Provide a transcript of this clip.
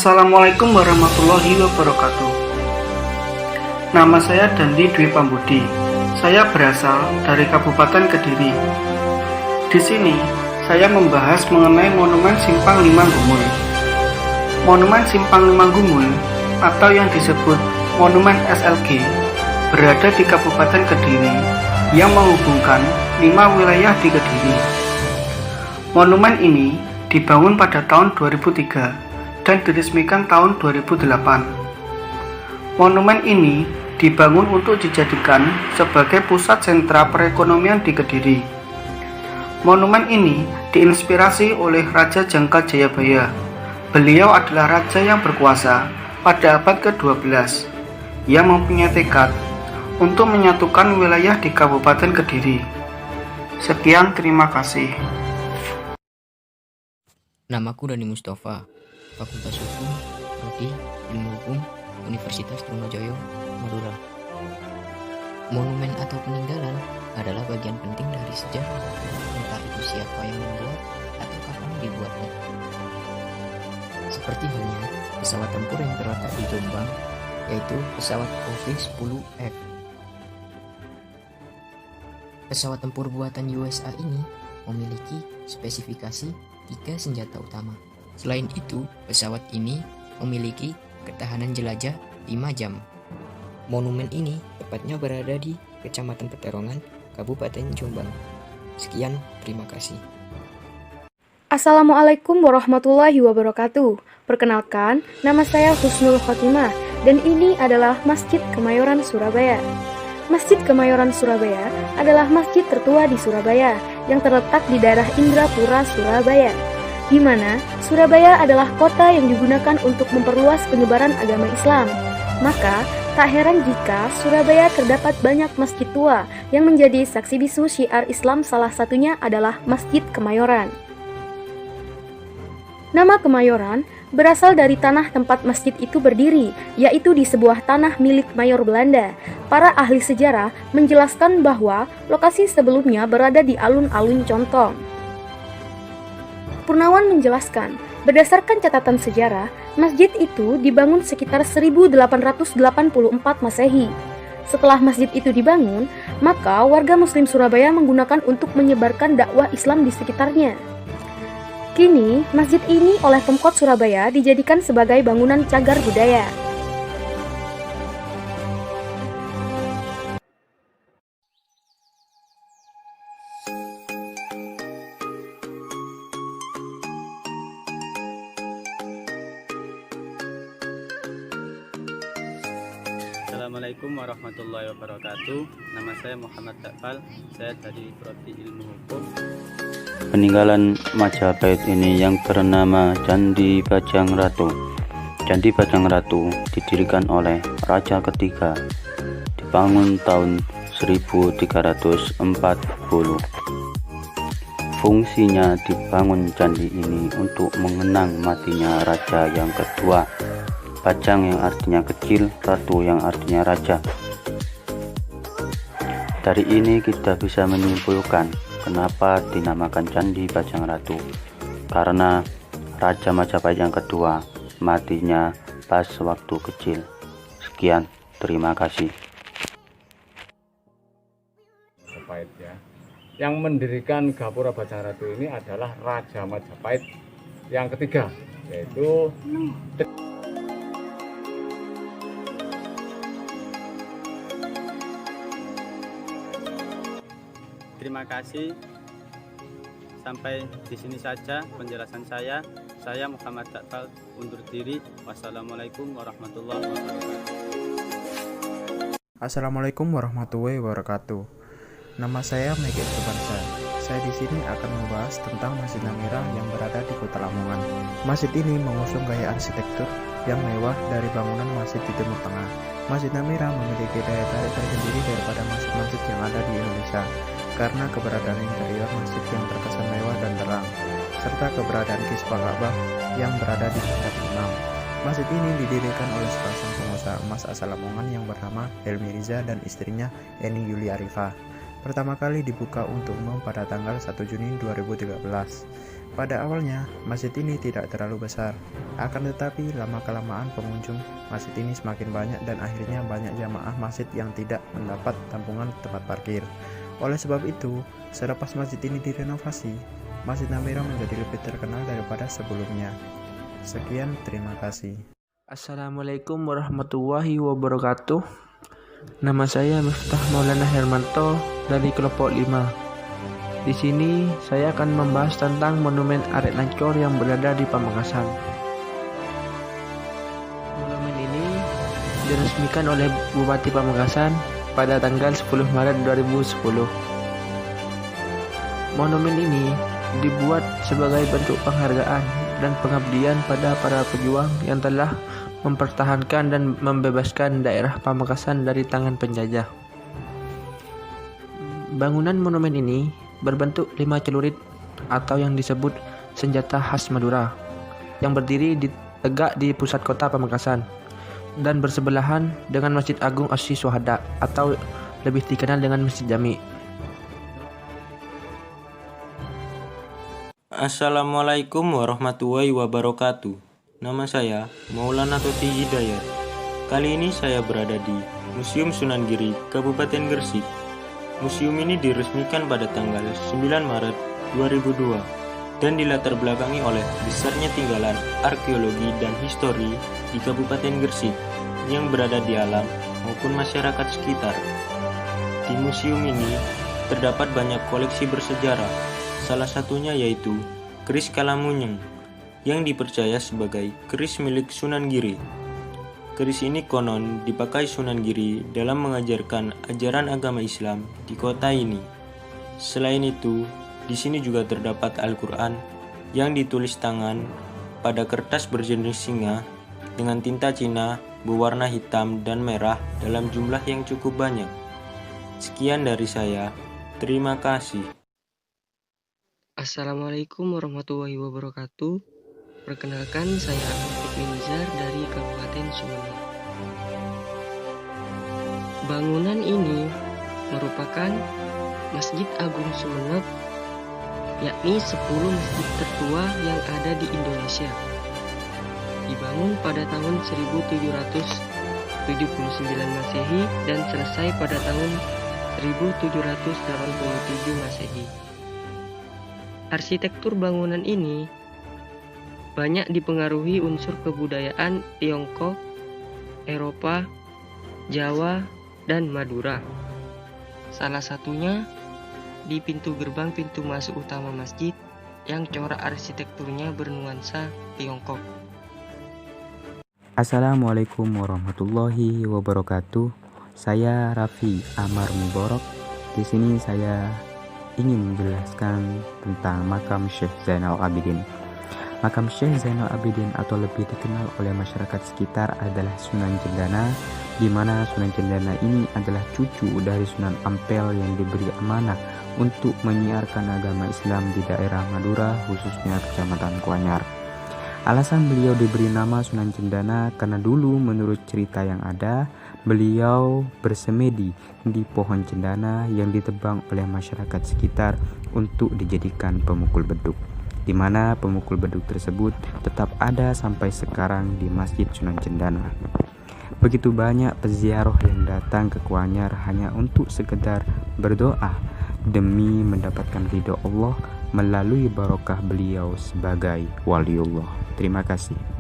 Assalamualaikum warahmatullahi wabarakatuh. Nama saya Dandi Dwi Pambudi. Saya berasal dari Kabupaten Kediri. Di sini, saya membahas mengenai Monumen Simpang Lima Gumul. Monumen Simpang Lima Gumul atau yang disebut Monumen SLG berada di Kabupaten Kediri yang menghubungkan 5 wilayah di Kediri. Monumen ini dibangun pada tahun 2003 dan diresmikan tahun 2008. Monumen ini dibangun untuk dijadikan sebagai pusat sentra perekonomian di Kediri. Monumen ini diinspirasi oleh Raja Jangka Jayabaya. Beliau adalah raja yang berkuasa pada abad ke-12 yang mempunyai tekad untuk menyatukan wilayah di Kabupaten Kediri. Sekian, terima kasih. Namaku Dani Mustafa, Fakultas Hukum, Prodi Ilmu Hukum, Universitas Trunojoyo, Madura. Monumen atau peninggalan adalah bagian penting dari sejarah, entah itu siapa yang membuat atau kapan dibuatnya. Seperti halnya pesawat tempur yang terletak di Jombang, yaitu pesawat OV-10F. Pesawat tempur buatan USA ini memiliki spesifikasi 3 senjata utama. Selain itu, pesawat ini memiliki ketahanan jelajah 5 jam. Monumen ini tepatnya berada di Kecamatan Peterongan, Kabupaten Jombang. Sekian, terima kasih. Assalamualaikum warahmatullahi wabarakatuh. Perkenalkan, nama saya Husnul Khotimah dan ini adalah Masjid Kemayoran Surabaya. Masjid Kemayoran Surabaya adalah masjid tertua di Surabaya yang terletak di daerah Indrapura, Surabaya, di mana Surabaya adalah kota yang digunakan untuk memperluas penyebaran agama Islam. Maka, tak heran jika Surabaya terdapat banyak masjid tua yang menjadi saksi bisu syiar Islam, salah satunya adalah Masjid Kemayoran. Nama Kemayoran berasal dari tanah tempat masjid itu berdiri, yaitu di sebuah tanah milik Mayor Belanda. Para ahli sejarah menjelaskan bahwa lokasi sebelumnya berada di alun-alun Contong. Purnawan menjelaskan, berdasarkan catatan sejarah, masjid itu dibangun sekitar 1884 Masehi. Setelah masjid itu dibangun, maka warga muslim Surabaya menggunakan untuk menyebarkan dakwah Islam di sekitarnya. Kini, masjid ini oleh Pemkot Surabaya dijadikan sebagai bangunan cagar budaya. Assalamualaikum warahmatullahi wabarakatuh. Nama saya Muhammad Takfal. Saya dari Prodi Ilmu Hukum. Peninggalan Majapahit ini yang bernama Candi Bajang Ratu. Candi Bajang Ratu didirikan oleh Raja ketiga, dibangun tahun 1340. Fungsinya dibangun candi ini untuk mengenang matinya raja yang kedua, Bajang yang artinya kecil, Ratu yang artinya raja. Dari ini kita bisa menyimpulkan kenapa dinamakan Candi Bajang Ratu, karena Raja Majapahit yang kedua matinya pas waktu kecil. Sekian, terima kasih. Majapahit ya. Yang mendirikan Gapura Bajang Ratu ini adalah Raja Majapahit yang ketiga, yaitu Terima kasih. Sampai di sini saja penjelasan saya. Saya Muhammad Takfal undur diri. Wassalamualaikum warahmatullahi wabarakatuh. Assalamualaikum warahmatullahi wabarakatuh. Nama saya Megi Subansa. Saya di sini akan membahas tentang Masjid Namira yang berada di Kota Lamongan. Masjid ini mengusung gaya arsitektur yang mewah dari bangunan masjid di Timur Tengah. Masjid Namira memiliki daya tarik tersendiri daripada masjid-masjid yang ada di Indonesia, karena keberadaan interior masjid yang terkesan mewah dan terang, serta keberadaan Kiswah Ka'bah yang berada di tingkat 6. Masjid ini didirikan oleh sepasang pengusaha emas asal Lamongan yang bernama Helmi Riza dan istrinya Eni Yuli Arifah. Pertama kali dibuka untuk umum pada tanggal 1 Juni 2013. Pada awalnya, masjid ini tidak terlalu besar. Akan tetapi, lama-kelamaan pengunjung masjid ini semakin banyak dan akhirnya banyak jamaah masjid yang tidak mendapat tampungan tempat parkir. Oleh sebab itu, selepas masjid ini direnovasi, Masjid Namira menjadi lebih terkenal daripada sebelumnya. Sekian, terima kasih. Assalamualaikum warahmatullahi wabarakatuh. Nama saya Miftah Maulana Hermanto dari kelompok 5. Di sini saya akan membahas tentang Monumen Arek Lancor yang berada di Pamekasan. Monumen ini diresmikan oleh Bupati Pamekasan pada tanggal 10 Maret 2010. Monumen ini dibuat sebagai bentuk penghargaan dan pengabdian pada para pejuang yang telah mempertahankan dan membebaskan daerah Pamekasan dari tangan penjajah. Bangunan monumen ini berbentuk 5 celurit atau yang disebut senjata khas Madura yang berdiri tegak di pusat kota Pamekasan dan bersebelahan dengan Masjid Agung Asy-Syuhada atau lebih dikenal dengan Masjid Jami. Assalamualaikum warahmatullahi wabarakatuh. Nama saya Maulana Toti Hidayat. Kali ini saya berada di Museum Sunan Giri, Kabupaten Gresik. Museum ini diresmikan pada tanggal 9 Maret 2002 dan dilatar belakangi oleh besarnya tinggalan arkeologi dan histori di Kabupaten Gresik yang berada di alam maupun masyarakat sekitar. Di museum ini terdapat banyak koleksi bersejarah, salah satunya yaitu keris Kalamunyeng yang dipercaya sebagai keris milik Sunan Giri. Keris ini konon dipakai Sunan Giri dalam mengajarkan ajaran agama Islam di kota ini. Selain itu, di sini juga terdapat Al-Quran yang ditulis tangan pada kertas berjenis singa dengan tinta Cina berwarna hitam dan merah dalam jumlah yang cukup banyak. Sekian dari saya, terima kasih. Assalamualaikum warahmatullahi wabarakatuh. Perkenalkan, saya Ahmad Fikri Nizar dari Kabupaten Sumeneb. Bangunan ini merupakan Masjid Agung Sumeneb, yakni 10 masjid tertua yang ada di Indonesia. Dibangun pada tahun 1779 Masehi dan selesai pada tahun 1787 Masehi. Arsitektur bangunan ini banyak dipengaruhi unsur kebudayaan Tiongkok, Eropa, Jawa, dan Madura. Salah satunya di pintu gerbang pintu masuk utama masjid yang corak arsitekturnya bernuansa Tiongkok. Assalamualaikum warahmatullahi wabarakatuh. Saya Raffi Amar Mubarak. Di sini saya ingin menjelaskan tentang makam Syekh Zainal Abidin. Makam Syekh Zainal Abidin atau lebih dikenal oleh masyarakat sekitar adalah Sunan Cendana, di mana Sunan Cendana ini adalah cucu dari Sunan Ampel yang diberi amanah untuk menyiarkan agama Islam di daerah Madura, khususnya Kecamatan Kuanyar. Alasan beliau diberi nama Sunan Cendana karena dulu menurut cerita yang ada, beliau bersemedi di pohon cendana yang ditebang oleh masyarakat sekitar untuk dijadikan pemukul beduk, di mana pemukul beduk tersebut tetap ada sampai sekarang di Masjid Sunan Cendana. Begitu banyak peziarah yang datang ke Kuanyar hanya untuk sekedar berdoa demi mendapatkan ridho Allah melalui barokah beliau sebagai waliullah. Terima kasih.